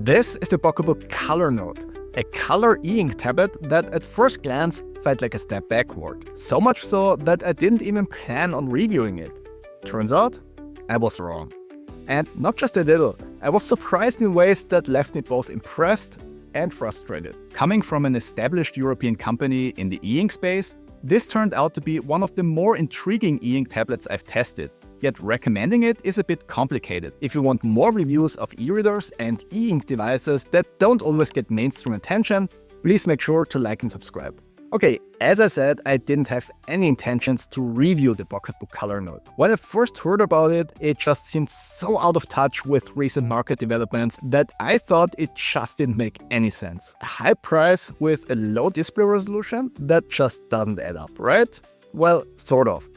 This is the PocketBook Color Note, a color e-ink tablet that at first glance felt like a step backward. So much so that I didn't even plan on reviewing it. Turns out, I was wrong. And not just a little, I was surprised in ways that left me both impressed and frustrated. Coming from an established European company in the e-ink space, this turned out to be one of the more intriguing e-ink tablets I've tested. Yet recommending it is a bit complicated. If you want more reviews of e-readers and e-ink devices that don't always get mainstream attention, please make sure to like and subscribe. Okay, as I said, I didn't have any intentions to review the PocketBook Color Note. When I first heard about it, it just seemed so out of touch with recent market developments that I thought it just didn't make any sense. A high price with a low display resolution? That just doesn't add up, right? Well, sort of.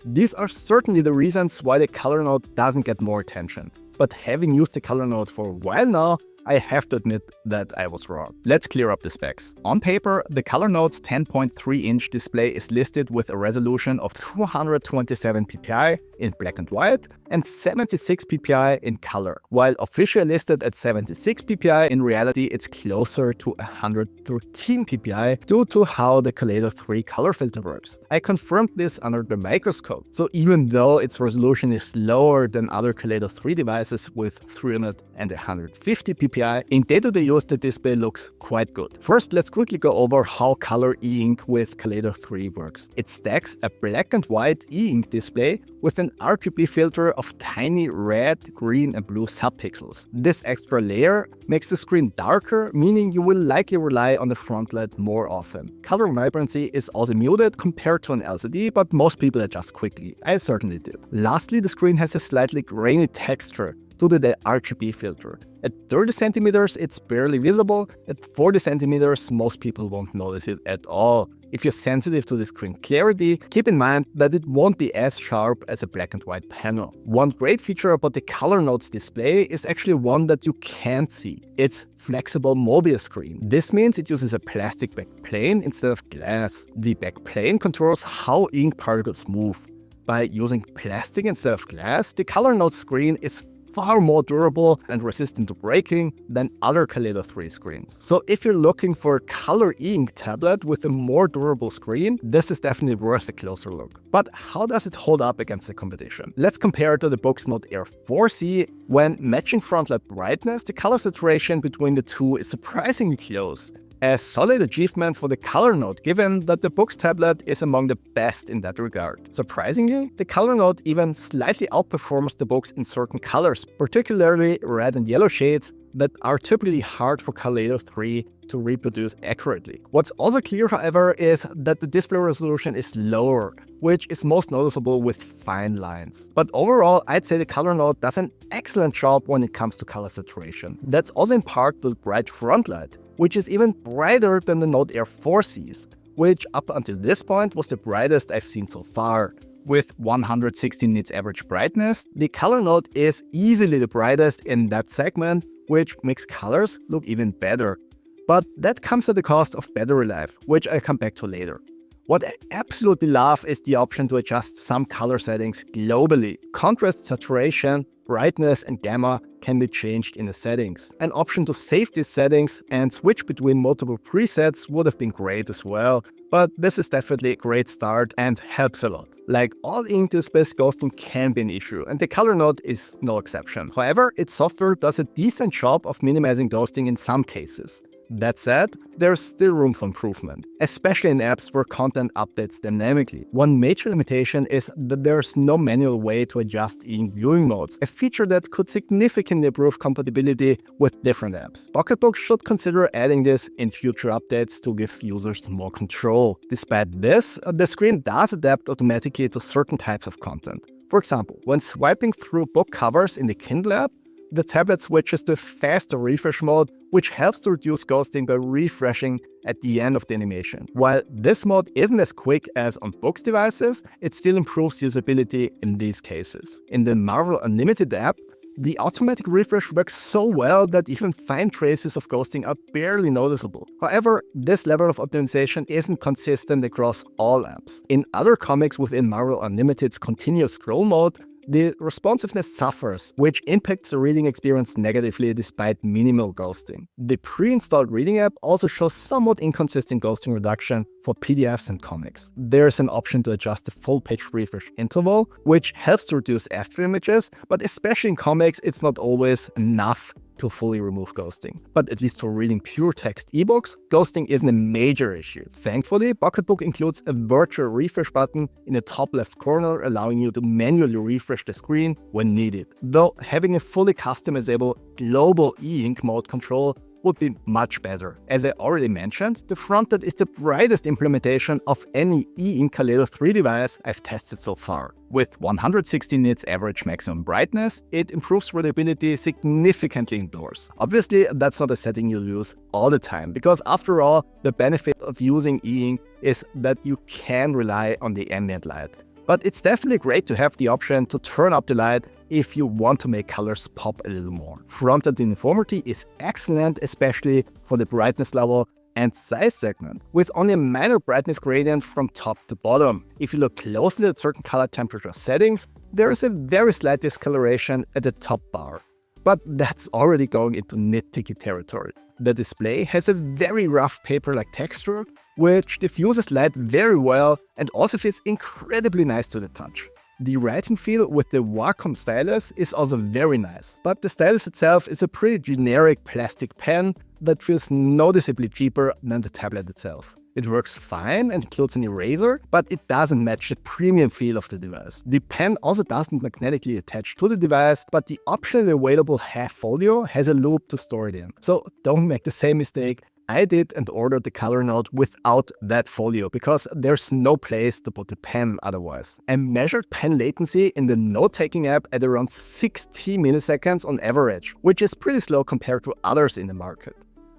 These are certainly the reasons why the Color Note doesn't get more attention. But having used the Color Note for a while now, I have to admit that I was wrong. Let's clear up the specs. On paper, the Color Note's 10.3-inch display is listed with a resolution of 227 ppi in black and white and 76 ppi in color. While officially listed at 76 ppi, in reality it's closer to 113 ppi due to how the Kaleido 3 color filter works. I confirmed this under the microscope, so even though its resolution is lower than other Kaleido 3 devices with 300 and 150 ppi, in day-to-day use the display looks quite good. First, let's quickly go over how color e-ink with Kaleido 3 works. It stacks a black and white e-ink display with an RGB filter of tiny red, green and blue subpixels. This extra layer makes the screen darker, meaning you will likely rely on the Frontlight more often. Color vibrancy is also muted compared to an LCD, but most people adjust quickly. I certainly did. Lastly, the screen has a slightly grainy texture due to the RGB filter. At 30 centimeters, it's barely visible. At 40 centimeters, most people won't notice it at all. If you're sensitive to the screen clarity, keep in mind that it won't be as sharp as a black and white panel. One great feature about the Color Note's display is actually one that you can't see. It's flexible Mobius screen. This means it uses a plastic backplane instead of glass. The backplane controls how ink particles move. By using plastic instead of glass, the Color Note screen is far more durable and resistant to breaking than other Kaleido 3 screens. So if you're looking for a color e-ink tablet with a more durable screen, this is definitely worth a closer look. But how does it hold up against the competition? Let's compare it to the Boox Note Air 4C. When matching Frontlight brightness, the color saturation between the two is surprisingly close. A solid achievement for the Color Note, given that the Boox tablet is among the best in that regard. Surprisingly, the Color Note even slightly outperforms the Boox in certain colors, particularly red and yellow shades that are typically hard for Kaleido 3 to reproduce accurately. What's also clear, however, is that the display resolution is lower, which is most noticeable with fine lines. But overall, I'd say the Color Note does an excellent job when it comes to color saturation. That's also in part the bright Frontlight, which is even brighter than the Note Air 4Cs, which up until this point was the brightest I've seen so far. With 116 nits average brightness, the Color Note is easily the brightest in that segment, which makes colors look even better. But that comes at the cost of battery life, which I'll come back to later. What I absolutely love is the option to adjust some color settings globally. Contrast, saturation, brightness and gamma can be changed in the settings. An option to save these settings and switch between multiple presets would have been great as well, but this is definitely a great start and helps a lot. Like all ink displays, ghosting can be an issue, and the Color Note is no exception. However, its software does a decent job of minimizing ghosting in some cases. That said, there's still room for improvement, especially in apps where content updates dynamically. One major limitation is that there's no manual way to adjust e-ink viewing modes, a feature that could significantly improve compatibility with different apps. PocketBook should consider adding this in future updates to give users more control. Despite this, the screen does adapt automatically to certain types of content. For example, when swiping through book covers in the Kindle app, the tablet switches to faster refresh mode, which helps to reduce ghosting by refreshing at the end of the animation. While this mode isn't as quick as on Boox devices, it still improves usability in these cases. In the Marvel Unlimited app, the automatic refresh works so well that even fine traces of ghosting are barely noticeable. However, this level of optimization isn't consistent across all apps. In other comics within Marvel Unlimited's continuous scroll mode, the responsiveness suffers, which impacts the reading experience negatively despite minimal ghosting. The pre-installed reading app also shows somewhat inconsistent ghosting reduction for PDFs and comics. There's an option to adjust the full page refresh interval, which helps to reduce after images, but especially in comics, it's not always enough to fully remove ghosting. But at least for reading pure text ebooks, ghosting isn't a major issue. Thankfully, PocketBook includes a virtual refresh button in the top left corner, allowing you to manually refresh the screen when needed. Though having a fully customizable global e-ink mode control would be much better. As I already mentioned, the Frontlight is the brightest implementation of any e-ink Kaleido 3 device I've tested so far. With 160 nits average maximum brightness, it improves readability significantly indoors. Obviously, that's not a setting you'll use all the time, because after all, the benefit of using e-ink is that you can rely on the ambient light. But it's definitely great to have the option to turn up the light if you want to make colors pop a little more. Frontlight uniformity is excellent, especially for the brightness level and size segment, with only a minor brightness gradient from top to bottom. If you look closely at certain color temperature settings, there is a very slight discoloration at the top bar. But that's already going into nitpicky territory. The display has a very rough paper-like texture, which diffuses light very well and also feels incredibly nice to the touch. The writing feel with the Wacom stylus is also very nice, but the stylus itself is a pretty generic plastic pen that feels noticeably cheaper than the tablet itself. It works fine and includes an eraser, but it doesn't match the premium feel of the device. The pen also doesn't magnetically attach to the device, but the optionally available half folio has a loop to store it in. So don't make the same mistake I did and ordered the Color Note without that folio, because there's no place to put the pen otherwise. I measured pen latency in the note-taking app at around 60 milliseconds on average, which is pretty slow compared to others in the market.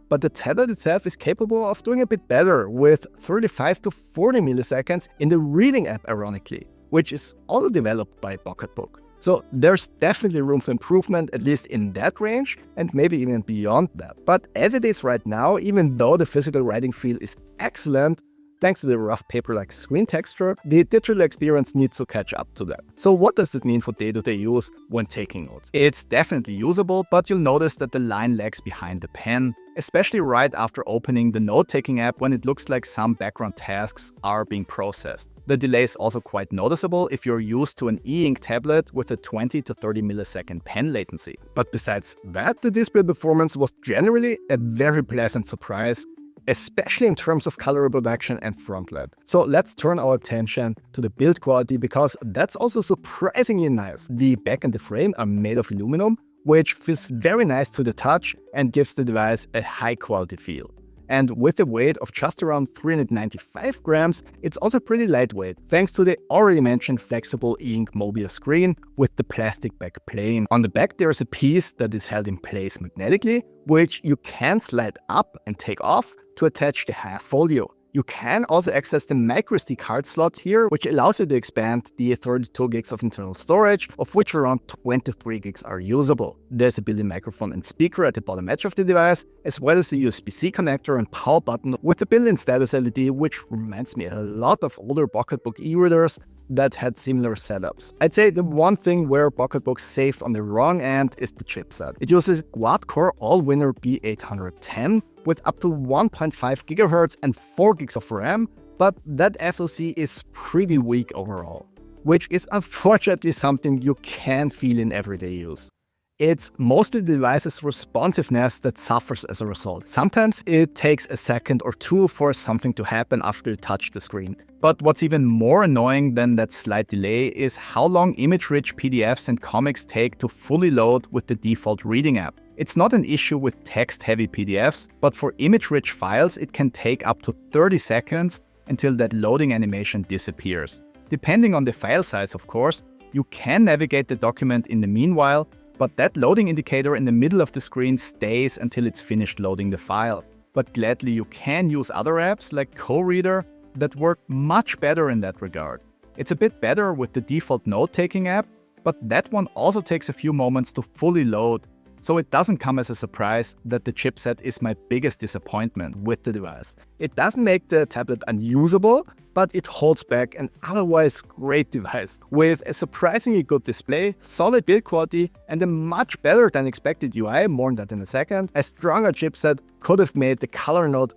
But the tablet itself is capable of doing a bit better, with 35 to 40 milliseconds in the reading app ironically, which is all developed by PocketBook. So there's definitely room for improvement, at least in that range, and maybe even beyond that. But as it is right now, even though the physical writing feel is excellent, thanks to the rough paper-like screen texture, the digital experience needs to catch up to that. So what does it mean for day-to-day use when taking notes? It's definitely usable, but you'll notice that the line lags behind the pen, especially right after opening the note-taking app when it looks like some background tasks are being processed. The delay is also quite noticeable if you're used to an e-ink tablet with a 20 to 30 millisecond pen latency. But besides that, the display performance was generally a very pleasant surprise, especially in terms of color reproduction and Frontlight. So let's turn our attention to the build quality, because that's also surprisingly nice. The back and the frame are made of aluminum, which feels very nice to the touch and gives the device a high quality feel. And with a weight of just around 395 grams, it's also pretty lightweight, thanks to the already mentioned flexible e-ink Mobius screen with the plastic back plane. On the back there is a piece that is held in place magnetically, which you can slide up and take off to attach the half folio. You can also access the microSD card slot here, which allows you to expand the 32 gigs of internal storage, of which around 23 gigs are usable. There's a built-in microphone and speaker at the bottom edge of the device, as well as the USB-C connector and power button with a built-in status LED, which reminds me a lot of older PocketBook e-readers that had similar setups. I'd say the one thing where PocketBook saved on the wrong end is the chipset. It uses quad-core all-winner B810 with up to 1.5 GHz and 4 gigs of RAM, but that SoC is pretty weak overall, which is unfortunately something you can feel in everyday use. It's mostly the device's responsiveness that suffers as a result. Sometimes it takes a second or two for something to happen after you touch the screen. But what's even more annoying than that slight delay is how long image-rich PDFs and comics take to fully load with the default reading app. It's not an issue with text-heavy PDFs, but for image-rich files it can take up to 30 seconds until that loading animation disappears. Depending on the file size, of course, you can navigate the document in the meanwhile, but that loading indicator in the middle of the screen stays until it's finished loading the file. But gladly you can use other apps like Co-Reader that work much better in that regard. It's a bit better with the default note-taking app, but that one also takes a few moments to fully load, So it doesn't come as a surprise that the chipset is my biggest disappointment with the device. It doesn't make the tablet unusable, but it holds back an otherwise great device with a surprisingly good display, solid build quality, and a much better than expected UI, more on that in a second. A stronger chipset could have made the Color Note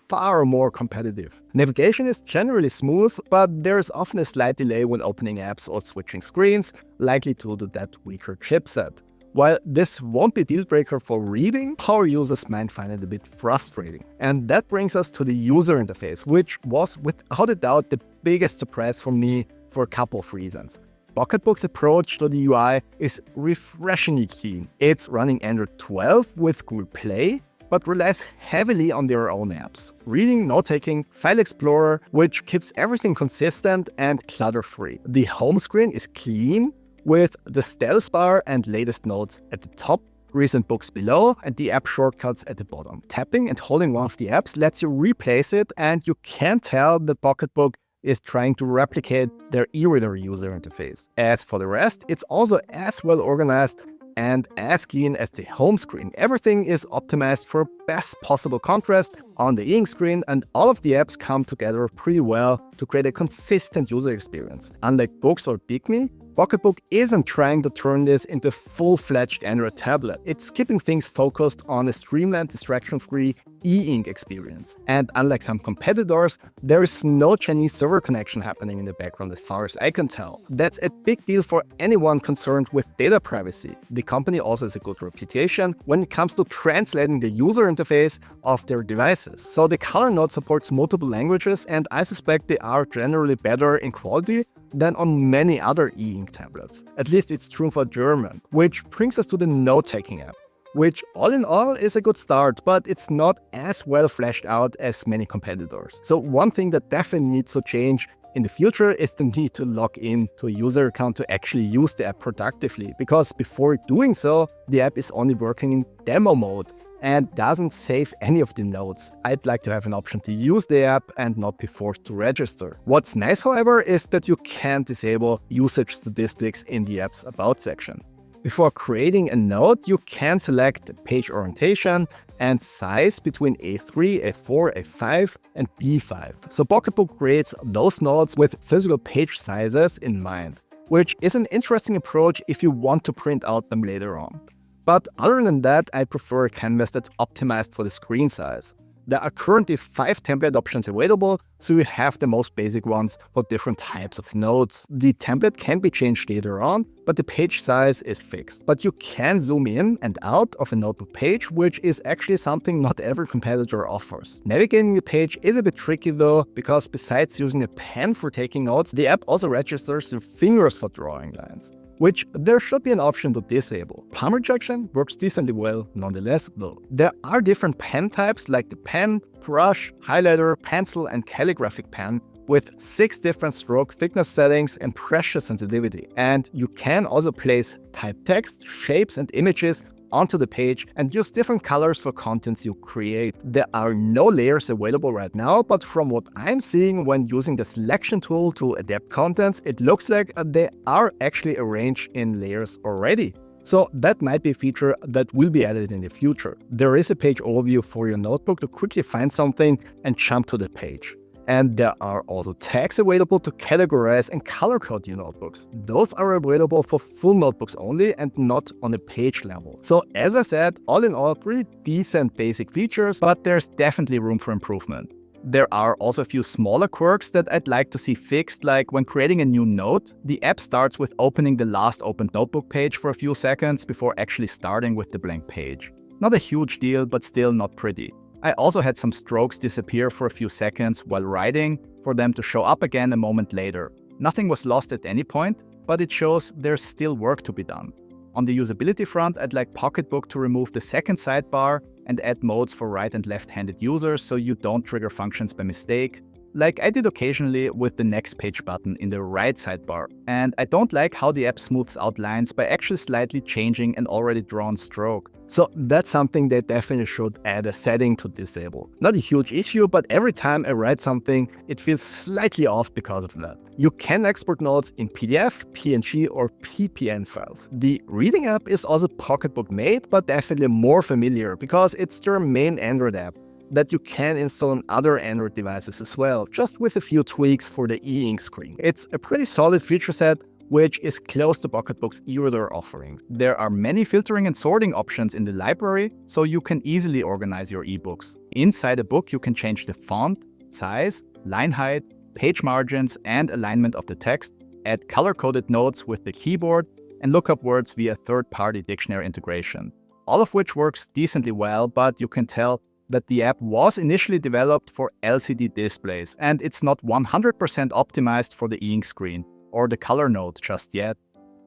far more competitive. Navigation is generally smooth, but there is often a slight delay when opening apps or switching screens, likely due to that weaker chipset. While this won't be a deal breaker for reading, power users might find it a bit frustrating. And that brings us to the user interface, which was without a doubt the biggest surprise for me for a couple of reasons. PocketBook's approach to the UI is refreshingly clean. It's running Android 12 with Google Play, but relies heavily on their own apps. Reading, note-taking, File Explorer, which keeps everything consistent and clutter-free. The home screen is clean, with the status bar and latest notes at the top, recent books below, and the app shortcuts at the bottom. Tapping and holding one of the apps lets you replace it, and you can tell that PocketBook is trying to replicate their e-reader user interface. As for the rest, it's also as well organized and as clean as the home screen. Everything is optimized for best possible contrast on the e-ink screen, and all of the apps come together pretty well to create a consistent user experience. Unlike Boox or PickMe, PocketBook isn't trying to turn this into a full-fledged Android tablet. It's keeping things focused on a streamlined, distraction-free e-ink experience. And unlike some competitors, there is no Chinese server connection happening in the background as far as I can tell. That's a big deal for anyone concerned with data privacy. The company also has a good reputation when it comes to translating the user interface of their devices. So the Color Note supports multiple languages, and I suspect they are generally better in quality than on many other e-ink tablets. At least it's true for German, which brings us to the note-taking app, which all in all is a good start, but it's not as well fleshed out as many competitors. So one thing that definitely needs to change in the future is the need to log in to a user account to actually use the app productively, because before doing so, the app is only working in demo mode and doesn't save any of the notes. I'd like to have an option to use the app and not be forced to register. What's nice, however, is that you can disable usage statistics in the app's About section. Before creating a note, you can select page orientation and size between A3, A4, A5, and B5. So PocketBook creates those notes with physical page sizes in mind, which is an interesting approach if you want to print out them later on. But other than that, I prefer a canvas that's optimized for the screen size. There are currently 5 template options available, so you have the most basic ones for different types of notes. The template can be changed later on, but the page size is fixed. But you can zoom in and out of a notebook page, which is actually something not every competitor offers. Navigating the page is a bit tricky though, because besides using a pen for taking notes, the app also registers your fingers for drawing lines, which there should be an option to disable. Palm rejection works decently well nonetheless though. There are different pen types like the pen, brush, highlighter, pencil, and calligraphic pen with 6 different stroke thickness settings and pressure sensitivity. And you can also place type text, shapes, and images onto the page and use different colors for contents you create. There are no layers available right now, but from what I'm seeing when using the selection tool to adapt contents, it looks like they are actually arranged in layers already. So that might be a feature that will be added in the future. There is a page overview for your notebook to quickly find something and jump to the page. And there are also tags available to categorize and color code your notebooks. Those are available for full notebooks only and not on a page level. So as I said, all in all, pretty decent basic features, but there's definitely room for improvement. There are also a few smaller quirks that I'd like to see fixed, like when creating a new note, the app starts with opening the last opened notebook page for a few seconds before actually starting with the blank page. Not a huge deal, but still not pretty. I also had some strokes disappear for a few seconds while writing, for them to show up again a moment later. Nothing was lost at any point, but it shows there's still work to be done. On the usability front, I'd like PocketBook to remove the second sidebar and add modes for right and left-handed users so you don't trigger functions by mistake, like I did occasionally with the next page button in the right sidebar. And I don't like how the app smooths out lines by actually slightly changing an already drawn stroke. So that's something they definitely should add a setting to disable. Not a huge issue, but every time I write something, it feels slightly off because of that. You can export notes in PDF, PNG, or PPN files. The Reading app is also PocketBook made, but definitely more familiar because it's their main Android app that you can install on other Android devices as well, just with a few tweaks for the e-ink screen. It's a pretty solid feature set, which is close to PocketBook's e-reader offerings. There are many filtering and sorting options in the library, so you can easily organize your ebooks. Inside a book, you can change the font, size, line height, page margins, and alignment of the text, add color-coded notes with the keyboard, and look up words via third-party dictionary integration. All of which works decently well, but you can tell that the app was initially developed for LCD displays, and it's not 100% optimized for the e-ink screen or the color note just yet.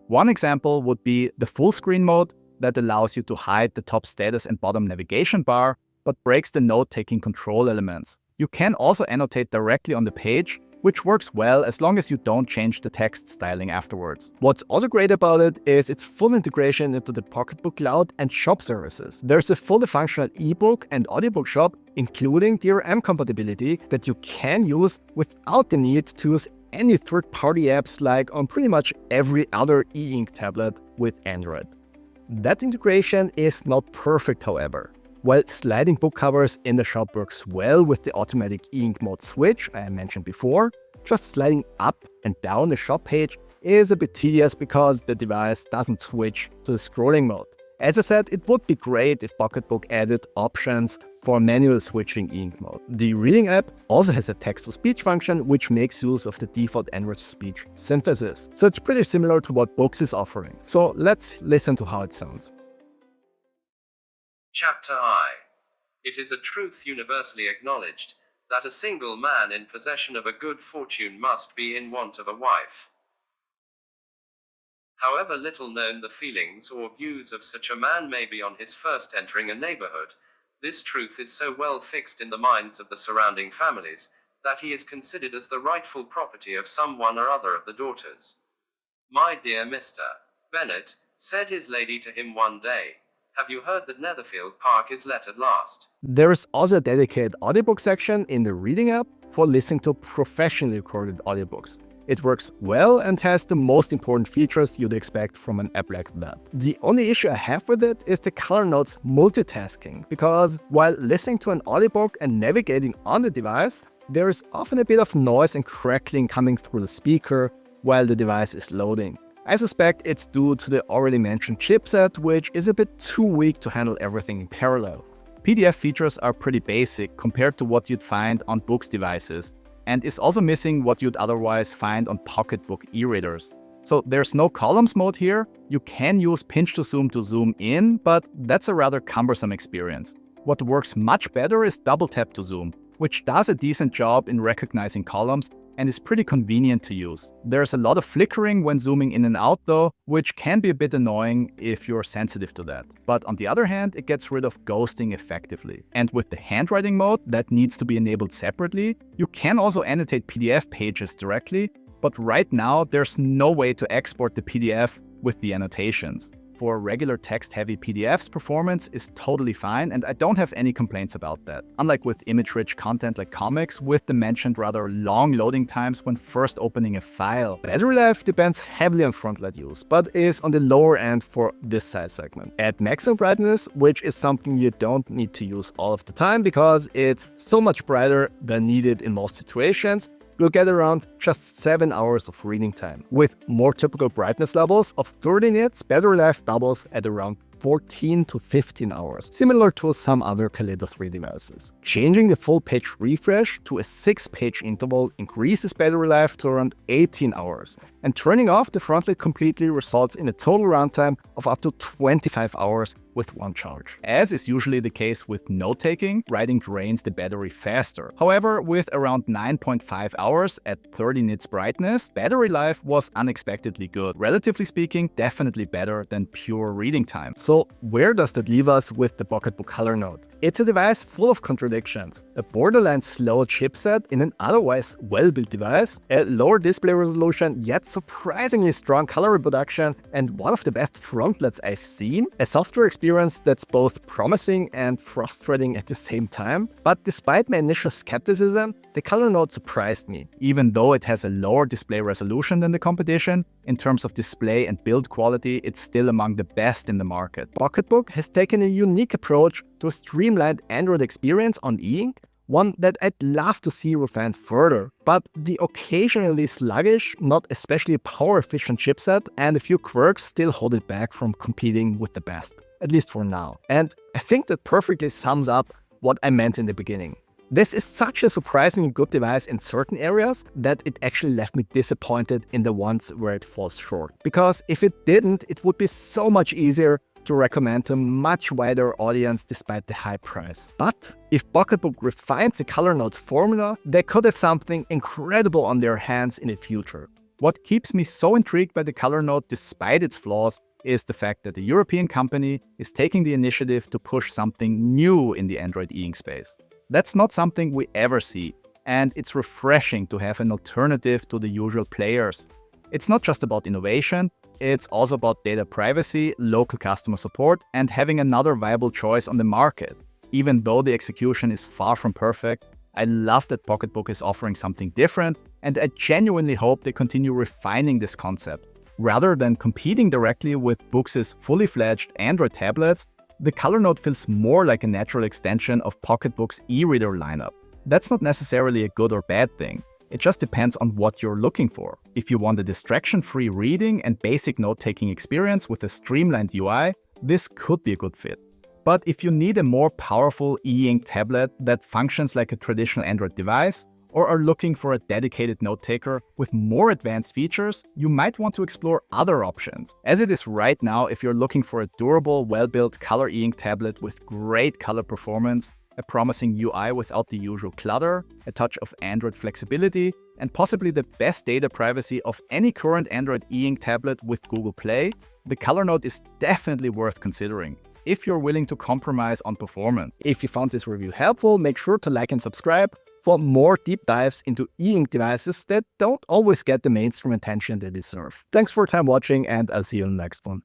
One example would be the full screen mode that allows you to hide the top status and bottom navigation bar, but breaks the note-taking control elements. You can also annotate directly on the page, which works well as long as you don't change the text styling afterwards. What's also great about it is its full integration into the PocketBook Cloud and shop services. There's a fully functional ebook and audiobook shop, including DRM compatibility, that you can use without the need to use any third-party apps like on pretty much every other e-ink tablet with Android. That integration is not perfect, however. While sliding book covers in the shop works well with the automatic e-ink mode switch I mentioned before, just sliding up and down the shop page is a bit tedious because the device doesn't switch to the scrolling mode. As I said, it would be great if PocketBook added options for manual switching e-ink mode. The Reading app also has a text-to-speech function which makes use of the default Android speech synthesis. So it's pretty similar to what Boox is offering. So let's listen to how it sounds. Chapter I. It is a truth universally acknowledged, that a single man in possession of a good fortune must be in want of a wife. However little known the feelings or views of such a man may be on his first entering a neighborhood, this truth is so well fixed in the minds of the surrounding families, that he is considered as the rightful property of some one or other of the daughters. My dear Mr. Bennet, said his lady to him one day, have you heard that Netherfield Park is let at last? There is also a dedicated audiobook section in the Reading app for listening to professionally recorded audiobooks. It works well and has the most important features you'd expect from an app like that. The only issue I have with it is the color notes multitasking, because while listening to an audiobook and navigating on the device, there is often a bit of noise and crackling coming through the speaker while the device is loading. I suspect it's due to the already mentioned chipset, which is a bit too weak to handle everything in parallel. PDF features are pretty basic compared to what you'd find on Boox devices, and is also missing what you'd otherwise find on PocketBook e-readers. So there's no columns mode here. You can use pinch to zoom in, but that's a rather cumbersome experience. What works much better is double tap to zoom, which does a decent job in recognizing columns and is pretty convenient to use. There's a lot of flickering when zooming in and out though, which can be a bit annoying if you're sensitive to that. But on the other hand, it gets rid of ghosting effectively. And with the handwriting mode that needs to be enabled separately, you can also annotate PDF pages directly, but right now there's no way to export the PDF with the annotations. For regular text-heavy PDFs, performance is totally fine, and I don't have any complaints about that. Unlike with image-rich content like comics, with the mentioned rather long loading times when first opening a file. Battery life depends heavily on Frontlight use, but is on the lower end for this size segment. At maximum brightness, which is something you don't need to use all of the time because it's so much brighter than needed in most situations, you'll get around just 7 hours of reading time. With more typical brightness levels of 30 nits, battery life doubles at around 14 to 15 hours, similar to some other Kaleido 3 devices. Changing the full page refresh to a 6-page interval increases battery life to around 18 hours, and turning off the Frontlight completely results in a total runtime of up to 25 hours with one charge. As is usually the case with note-taking, writing drains the battery faster. However, with around 9.5 hours at 30 nits brightness, battery life was unexpectedly good. Relatively speaking, definitely better than pure reading time. So where does that leave us with the PocketBook Color Note? It's a device full of contradictions. A borderline slow chipset in an otherwise well-built device, a lower display resolution yet surprisingly strong color reproduction, and one of the best frontlights I've seen, a software experience experience that's both promising and frustrating at the same time. But despite my initial skepticism, the Color Note surprised me. Even though it has a lower display resolution than the competition, in terms of display and build quality, it's still among the best in the market. PocketBook has taken a unique approach to a streamlined Android experience on e-ink, one that I'd love to see refined further. But the occasionally sluggish, not especially power-efficient chipset and a few quirks still hold it back from competing with the best, at least for now. And I think that perfectly sums up what I meant in the beginning. This is such a surprisingly good device in certain areas that it actually left me disappointed in the ones where it falls short. Because if it didn't, it would be so much easier to recommend to a much wider audience despite the high price. But if PocketBook refines the Color Note's formula, they could have something incredible on their hands in the future. What keeps me so intrigued by the Color Note despite its flaws is the fact that the European company is taking the initiative to push something new in the Android e-ink space. That's not something we ever see, and it's refreshing to have an alternative to the usual players. It's not just about innovation, it's also about data privacy, local customer support, and having another viable choice on the market. Even though the execution is far from perfect, I love that PocketBook is offering something different, and I genuinely hope they continue refining this concept. Rather than competing directly with Boox's fully-fledged Android tablets, the Color Note feels more like a natural extension of PocketBook's e-reader lineup. That's not necessarily a good or bad thing. It just depends on what you're looking for. If you want a distraction-free reading and basic note-taking experience with a streamlined UI, this could be a good fit. But if you need a more powerful e-ink tablet that functions like a traditional Android device, or are looking for a dedicated note-taker with more advanced features, you might want to explore other options. As it is right now, if you're looking for a durable, well-built color e-ink tablet with great color performance, a promising UI without the usual clutter, a touch of Android flexibility, and possibly the best data privacy of any current Android e-ink tablet with Google Play, the Color Note is definitely worth considering, if you're willing to compromise on performance. If you found this review helpful, make sure to like and subscribe for more deep dives into e-ink devices that don't always get the mainstream attention they deserve. Thanks for your time watching, and I'll see you in the next one.